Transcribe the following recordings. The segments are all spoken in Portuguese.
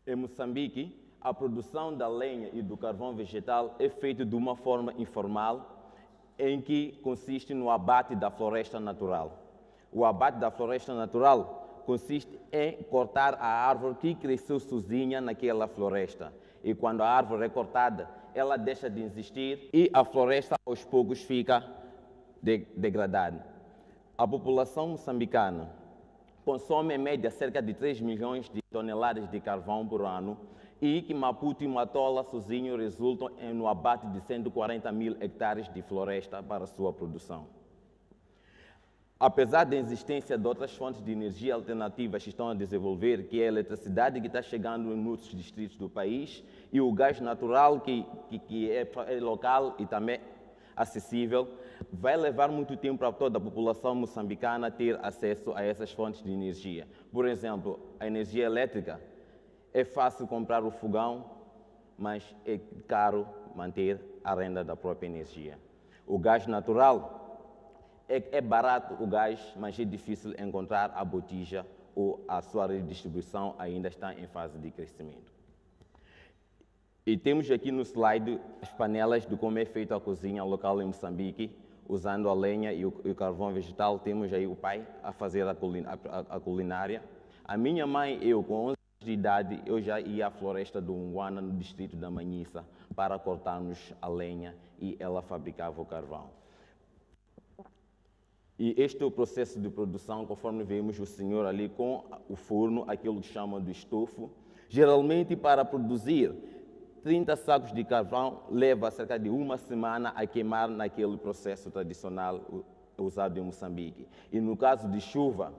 Em Moçambique, a produção da lenha e do carvão vegetal é feita de uma forma informal, em que consiste no abate da floresta natural. O abate da floresta natural consiste em cortar a árvore que cresceu sozinha naquela floresta. E quando a árvore é cortada, ela deixa de existir e a floresta aos poucos fica degradada. A população moçambicana consome em média cerca de 3 milhões de toneladas de carvão por ano e que Maputo e Matola sozinho resultam no abate de 140 mil hectares de floresta para sua produção. Apesar da existência de outras fontes de energia alternativas que estão a desenvolver, que é a eletricidade que está chegando em muitos distritos do país e o gás natural que é local e também acessível, vai levar muito tempo para toda a população moçambicana ter acesso a essas fontes de energia. Por exemplo, a energia elétrica, é fácil comprar o fogão, mas é caro manter a renda da própria energia. O gás natural, é barato o gás, mas é difícil encontrar a botija ou a sua redistribuição ainda está em fase de crescimento. E temos aqui no slide as panelas de como é feita a cozinha local em Moçambique, usando a lenha e o carvão vegetal. Temos aí o pai a fazer a culinária. A minha mãe, eu com 11 anos de idade, eu já ia à floresta do Unguana, no distrito da Manhissa, para cortarmos a lenha e ela fabricava o carvão. E este é o processo de produção, conforme vemos o senhor ali com o forno, aquilo que chamam de estofo. Geralmente, para produzir 30 sacos de carvão, leva cerca de uma semana a queimar naquele processo tradicional usado em Moçambique. E no caso de chuva,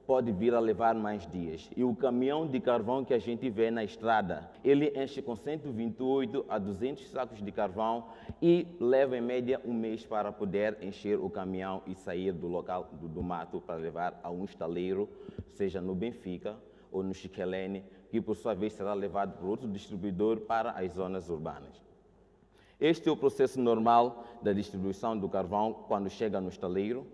pode vir a levar mais dias. E o caminhão de carvão que a gente vê na estrada, ele enche com 128 a 200 sacos de carvão e leva em média um mês para poder encher o caminhão e sair do local do mato para levar a um estaleiro, seja no Benfica ou no Chiquelene, que por sua vez será levado por outro distribuidor para as zonas urbanas. Este é o processo normal da distribuição do carvão quando chega no estaleiro.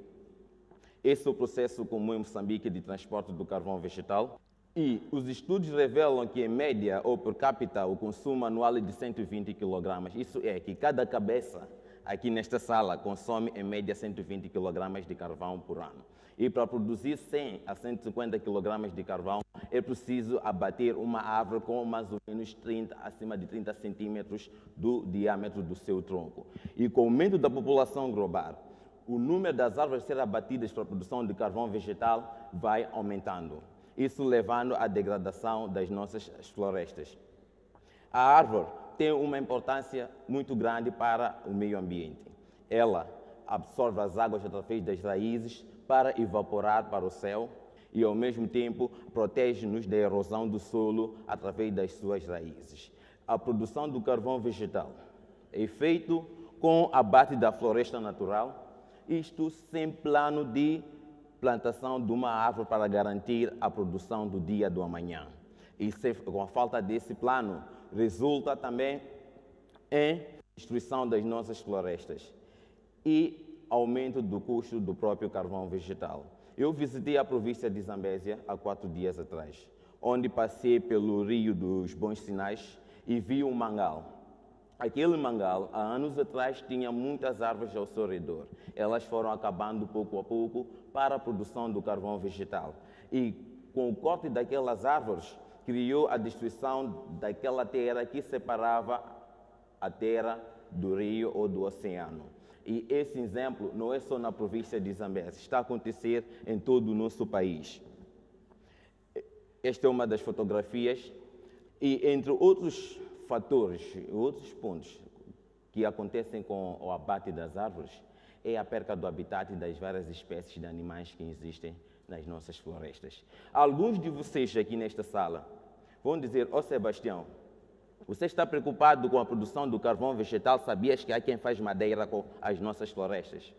Esse é o processo comum em Moçambique de transporte do carvão vegetal. E os estudos revelam que, em média ou por capita, o consumo anual é de 120 kg. Isso é que cada cabeça aqui nesta sala consome, em média, 120 kg de carvão por ano. E para produzir 100 a 150 kg de carvão, é preciso abater uma árvore com mais ou menos acima de 30 centímetros do diâmetro do seu tronco. E com o aumento da população global, o número das árvores a ser abatidas para a produção de carvão vegetal vai aumentando, isso levando à degradação das nossas florestas. A árvore tem uma importância muito grande para o meio ambiente. Ela absorve as águas através das raízes para evaporar para o céu e, ao mesmo tempo, protege-nos da erosão do solo através das suas raízes. A produção do carvão vegetal é feita com abate da floresta natural, isto sem plano de plantação de uma árvore para garantir a produção do dia do amanhã. E com a falta desse plano, resulta também em destruição das nossas florestas e aumento do custo do próprio carvão vegetal. Eu visitei a província de Zambésia há 4 dias atrás, onde passei pelo Rio dos Bons Sinais e vi um mangal. Aquele mangal, há anos atrás, tinha muitas árvores ao seu redor. Elas foram acabando pouco a pouco para a produção do carvão vegetal. E com o corte daquelas árvores, criou a destruição daquela terra que separava a terra do rio ou do oceano. E esse exemplo não é só na província de Zambésia, está a acontecer em todo o nosso país. Esta é uma das fotografias e, entre outros fatores, outros pontos que acontecem com o abate das árvores, é a perca do habitat das várias espécies de animais que existem nas nossas florestas. Alguns de vocês aqui nesta sala vão dizer: ó Sebastião, você está preocupado com a produção do carvão vegetal? Sabias que há quem faz madeira com as nossas florestas?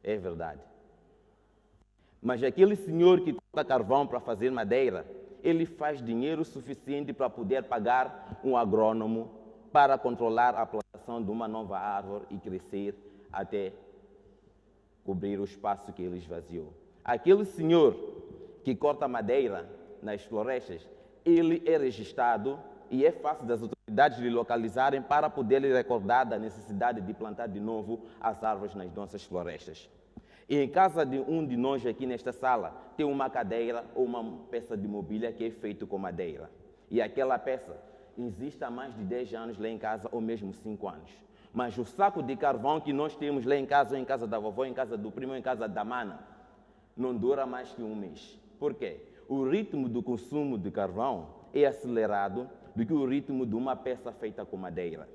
É verdade. Mas aquele senhor que corta carvão para fazer madeira, ele faz dinheiro suficiente para poder pagar um agrônomo para controlar a plantação de uma nova árvore e crescer até cobrir o espaço que ele esvaziou. Aquele senhor que corta madeira nas florestas, ele é registrado e é fácil das autoridades lhe localizarem para poder lhe recordar da necessidade de plantar de novo as árvores nas nossas florestas. E em casa de um de nós aqui nesta sala, tem uma cadeira ou uma peça de mobília que é feita com madeira. E aquela peça existe há mais de 10 anos lá em casa, ou mesmo 5 anos. Mas o saco de carvão que nós temos lá em casa, ou em casa da vovó, em casa do primo, ou em casa da mana, não dura mais que um mês. Por quê? O ritmo do consumo de carvão é acelerado do que o ritmo de uma peça feita com madeira.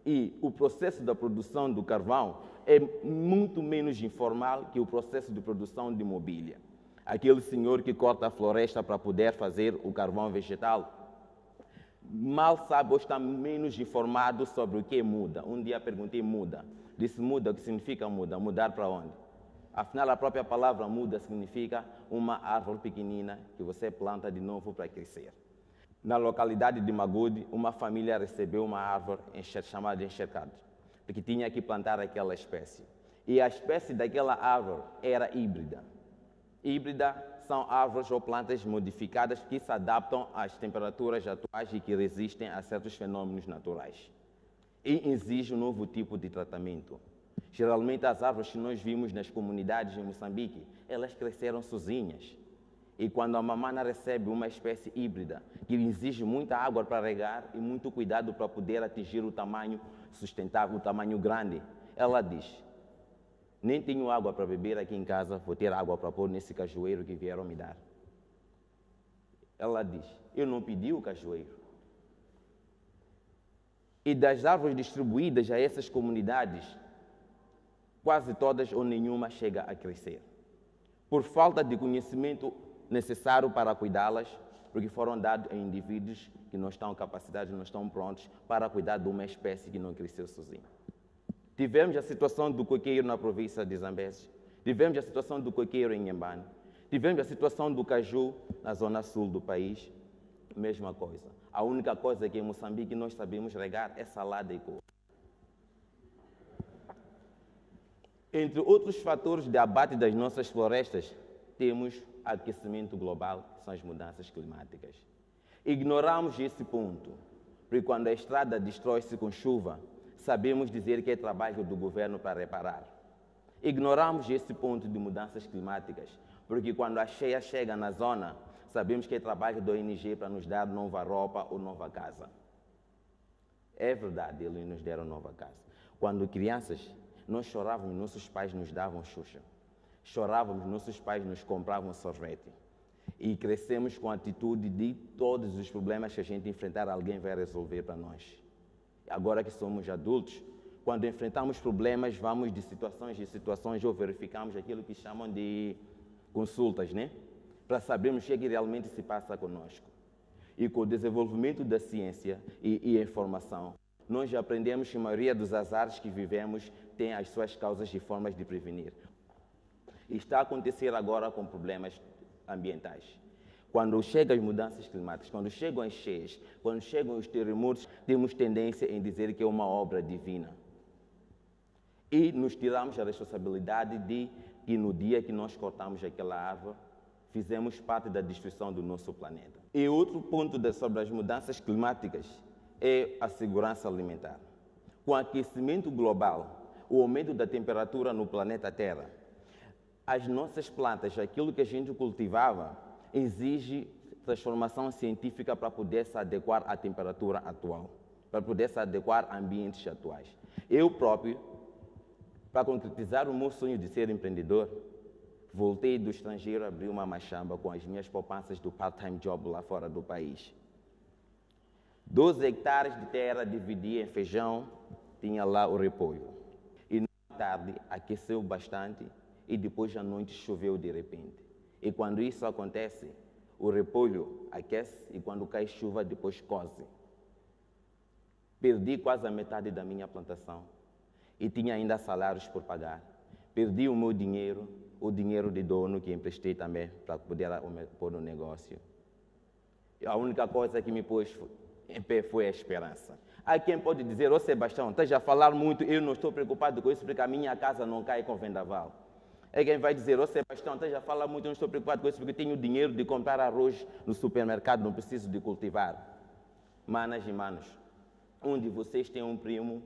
E o processo da produção do carvão é muito menos informal que o processo de produção de mobília. Aquele senhor que corta a floresta para poder fazer o carvão vegetal, mal sabe ou está menos informado sobre o que é muda. Um dia perguntei muda. Disse muda, o que significa muda? Mudar para onde? Afinal, a própria palavra muda significa uma árvore pequenina que você planta de novo para crescer. Na localidade de Magude, uma família recebeu uma árvore chamada de enxercado, porque tinha que plantar aquela espécie. E a espécie daquela árvore era híbrida. Híbrida são árvores ou plantas modificadas que se adaptam às temperaturas atuais e que resistem a certos fenômenos naturais. E exige um novo tipo de tratamento. Geralmente as árvores que nós vimos nas comunidades em Moçambique, elas cresceram sozinhas. E quando a mamana recebe uma espécie híbrida, que exige muita água para regar e muito cuidado para poder atingir o tamanho sustentável, o tamanho grande, ela diz: nem tenho água para beber aqui em casa, vou ter água para pôr nesse cajueiro que vieram me dar. Ela diz: eu não pedi o cajueiro. E das árvores distribuídas a essas comunidades, quase todas ou nenhuma chega a crescer. Por falta de conhecimento necessário para cuidá-las, porque foram dados a indivíduos que não estão capacitados, não estão prontos para cuidar de uma espécie que não cresceu sozinha. Tivemos a situação do coqueiro na província de Zambeze, tivemos a situação do coqueiro em Inhambane, tivemos a situação do caju na zona sul do país, mesma coisa. A única coisa que em Moçambique nós sabemos regar é salada e couve. Entre outros fatores de abate das nossas florestas, temos aquecimento global, que são as mudanças climáticas. Ignoramos esse ponto, porque quando a estrada destrói-se com chuva, sabemos dizer que é trabalho do governo para reparar. Ignoramos esse ponto de mudanças climáticas, porque quando a cheia chega na zona, sabemos que é trabalho da ONG para nos dar nova roupa ou nova casa. É verdade, eles nos deram nova casa. Quando crianças, nós chorávamos, nossos pais nos davam Xuxa. Chorávamos, nossos pais nos compravam sorvete. E crescemos com a atitude de todos os problemas que a gente enfrentar, alguém vai resolver para nós. Agora que somos adultos, quando enfrentamos problemas, vamos de situações em situações ou verificamos aquilo que chamam de consultas, né? Para sabermos o que realmente se passa conosco. E com o desenvolvimento da ciência e a informação, nós já aprendemos que a maioria dos azares que vivemos tem as suas causas e formas de prevenir. E está a acontecer agora com problemas ambientais. Quando chegam as mudanças climáticas, quando chegam as cheias, quando chegam os terremotos, temos tendência em dizer que é uma obra divina. E nos tiramos a responsabilidade de que no dia que nós cortamos aquela árvore, fizemos parte da destruição do nosso planeta. E outro ponto sobre as mudanças climáticas é a segurança alimentar. Com o aquecimento global, o aumento da temperatura no planeta Terra, as nossas plantas, aquilo que a gente cultivava, exige transformação científica para poder se adequar à temperatura atual, para poder se adequar a ambientes atuais. Eu próprio, para concretizar o meu sonho de ser empreendedor, voltei do estrangeiro, abri uma machamba com as minhas poupanças do part-time job lá fora do país. 12 hectares de terra dividi em feijão, tinha lá o repolho. E na tarde aqueceu bastante e depois à noite choveu de repente. E quando isso acontece, o repolho aquece e quando cai chuva depois coze. Perdi quase a metade da minha plantação e tinha ainda salários por pagar. Perdi o meu dinheiro, o dinheiro de dono que emprestei também para poder pôr no negócio. E a única coisa que me pôs em pé foi a esperança. Há quem pode dizer: ô Sebastião, estás a falar muito, eu não estou preocupado com isso porque a minha casa não cai com vendaval. É quem vai dizer, ô Sebastião, você já fala muito, eu não estou preocupado com isso, porque tenho dinheiro de comprar arroz no supermercado, não preciso de cultivar. Manas e manos, um de vocês tem um primo,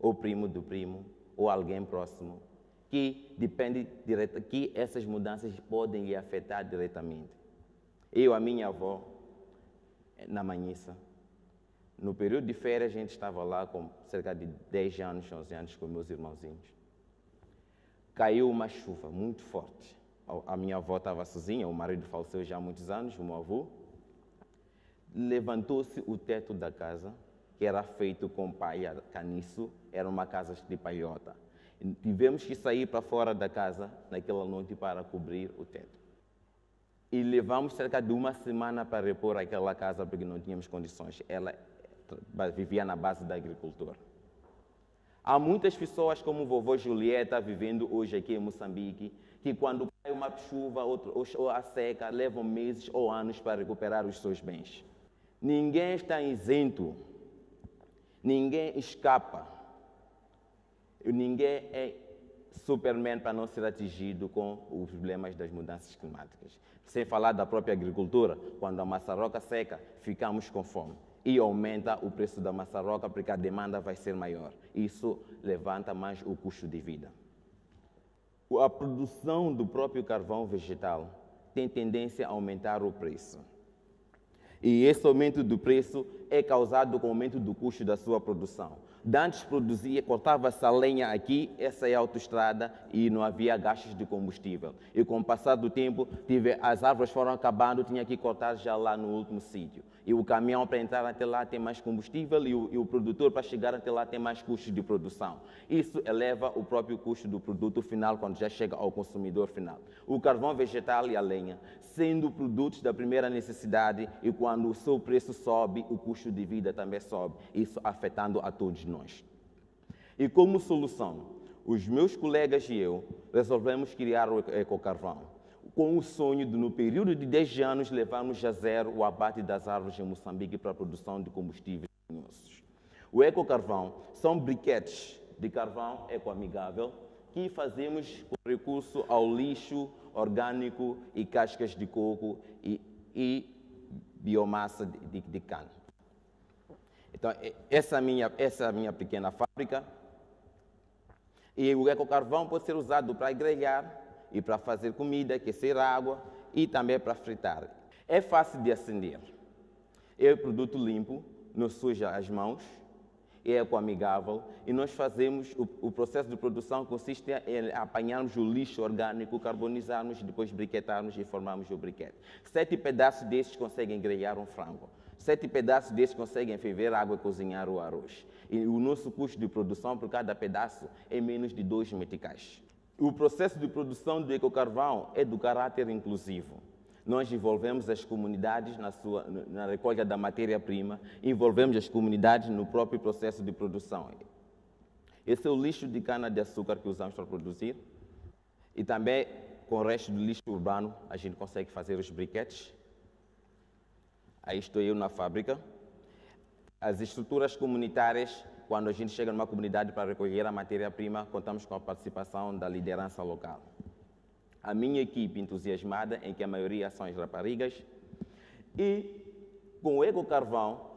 ou primo do primo, ou alguém próximo, que depende que essas mudanças podem lhe afetar diretamente. Eu, a minha avó, na Manhissa, no período de férias, a gente estava lá com cerca de 10 anos, 11 anos com meus irmãozinhos. Caiu uma chuva muito forte. A minha avó estava sozinha, o marido faleceu já há muitos anos, o meu avô. Levantou-se o teto da casa, que era feito com palha caniço, era uma casa de palhota. Tivemos que sair para fora da casa naquela noite para cobrir o teto. E levamos cerca de uma semana para repor aquela casa porque não tínhamos condições. Ela vivia na base da agricultura. Há muitas pessoas como o vovô Julieta vivendo hoje aqui em Moçambique, que quando cai uma chuva ou a seca, levam meses ou anos para recuperar os seus bens. Ninguém está isento, ninguém escapa, ninguém é Superman para não ser atingido com os problemas das mudanças climáticas. Sem falar da própria agricultura, quando a maçaroca seca, ficamos com fome. E aumenta o preço da maçaroca porque a demanda vai ser maior. Isso levanta mais o custo de vida. A produção do próprio carvão vegetal tem tendência a aumentar o preço. E esse aumento do preço é causado com o aumento do custo da sua produção. Antes produzia, cortava-se a lenha aqui, essa é a autoestrada e não havia gastos de combustível. E com o passar do tempo, as árvores foram acabando, tinha que cortar já lá no último sítio. E o caminhão para entrar até lá tem mais combustível e o produtor para chegar até lá tem mais custos de produção. Isso eleva o próprio custo do produto final quando já chega ao consumidor final. O carvão vegetal e a lenha, sendo produtos da primeira necessidade e quando o seu preço sobe, o custo de vida também sobe, isso afetando a todos nós. E como solução, os meus colegas e eu resolvemos criar o ecocarvão, com o sonho de, no período de 10 anos, levarmos a zero o abate das árvores em Moçambique para a produção de combustíveis lenhosos. O ecocarvão são briquetes de carvão ecoamigável que fazemos com recurso ao lixo orgânico e cascas de coco e biomassa de cana. Então, essa é a minha pequena fábrica. E o ecocarvão pode ser usado para grelhar e para fazer comida, aquecer água e também para fritar. É fácil de acender. É um produto limpo, não suja as mãos, é ecoamigável e nós fazemos, o processo de produção consiste em apanharmos o lixo orgânico, carbonizarmos, depois briquetarmos e formarmos o briquete. 7 pedaços desses conseguem grelhar um frango. 7 pedaços desses conseguem ferver água e cozinhar o arroz. E o nosso custo de produção por cada pedaço é menos de 2 meticais. O processo de produção do ecocarvão é do caráter inclusivo. Nós envolvemos as comunidades na recolha da matéria-prima, envolvemos as comunidades no próprio processo de produção. Esse é o lixo de cana-de-açúcar que usamos para produzir. E também, com o resto do lixo urbano, a gente consegue fazer os briquetes. Aí estou eu na fábrica. As estruturas comunitárias, quando a gente chega numa comunidade para recolher a matéria-prima, contamos com a participação da liderança local. A minha equipe entusiasmada, em que a maioria são as raparigas, e com o ecocarvão,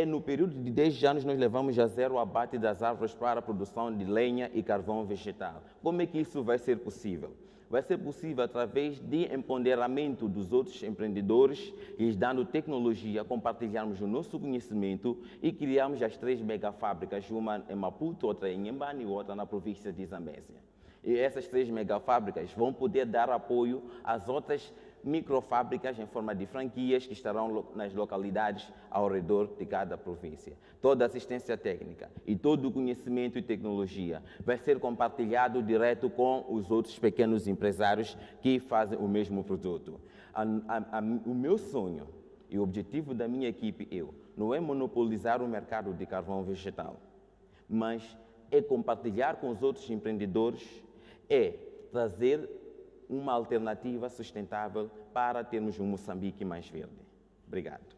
no período de 10 anos nós levamos a zero o abate das árvores para a produção de lenha e carvão vegetal. Como é que isso vai ser possível? Vai ser possível através de empoderamento dos outros empreendedores, lhes dando tecnologia, compartilharmos o nosso conhecimento e criarmos as 3 megafábricas, uma em Maputo, outra em Inhambane e outra na província de Zambésia. E essas 3 megafábricas vão poder dar apoio às outras microfábricas em forma de franquias que estarão nas localidades ao redor de cada província. Toda a assistência técnica e todo o conhecimento e tecnologia vai ser compartilhado direto com os outros pequenos empresários que fazem o mesmo produto. O meu sonho e o objetivo da minha equipe não é monopolizar o mercado de carvão vegetal, mas é compartilhar com os outros empreendedores, trazer uma alternativa sustentável para termos um Moçambique mais verde. Obrigado.